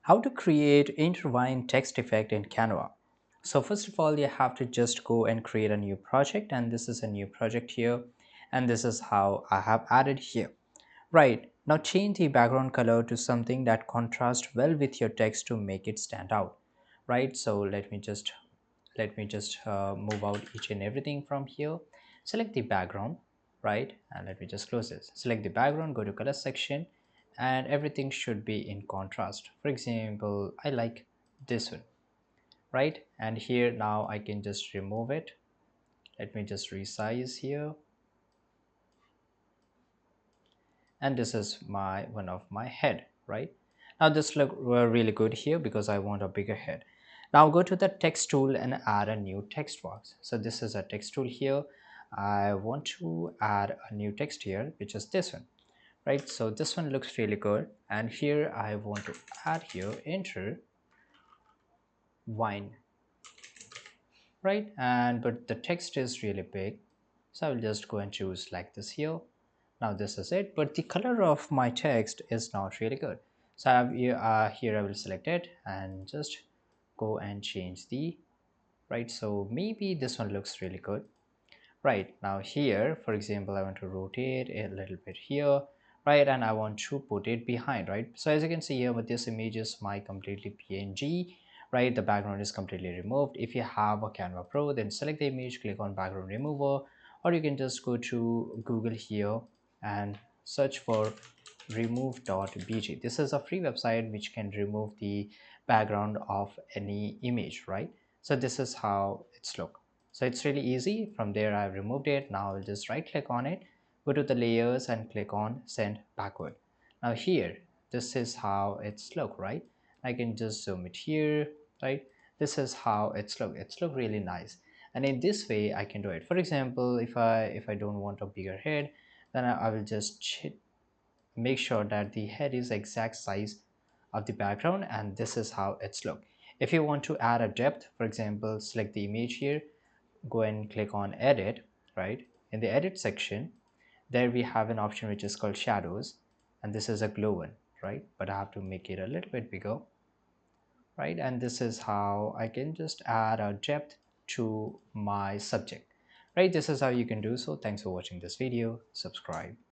How to create intertwine text effect in Canva. So first of all, you have to just go and create a new project, and this is a new project here, and this is how I have added here. Right, now change the background color to something that contrasts well with your text to make it stand out. Right, so let me just move out each and everything from here. Select the background, right, and let me just close this. Select the background, go to color section, and everything should be in contrast. For example, I like this one, right, and here now I can just remove it. Let me just resize here, and this is my one of my head, right. Now this look really good here because I want a bigger head. Now go to the text tool and add a new text box. So this is a text tool here. I want to add a new text here, which is this one, right. So this one looks really good, and here I want to add here enter wine, right, and but the text is really big, so I will just go and choose like this here. Now this is it, but the color of my text is not really good, so I have here I will select it and just go and change the right. So maybe this one looks really good. Right, now here for example I want to rotate a little bit here, right, and I want to put it behind, right. So as you can see here, but this image is my completely png, right. The background is completely removed. If you have a Canva Pro, then select the image, click on background remover, or you can just go to Google here and search for remove.bg. This is a free website which can remove the background of any image, right. So this is how it's look. So it's really easy. From there I've removed it. Now I'll just right click on it, go to the layers and click on send backward. Now here, this is how it's look, right. I can just zoom it here, right. This is how it's look really nice, and in this way I can do it. For example, if I don't want a bigger head, then I will just make sure that the head is exact size of the background, and this is how it's look. If you want to add a depth, for example, select the image here, go and click on edit, right. In the edit section, there we have an option which is called shadows, and this is a glow one, right, but I have to make it a little bit bigger, right, and this is how I can just add a depth to my subject, right. This is how you can do so. Thanks for watching this video. Subscribe.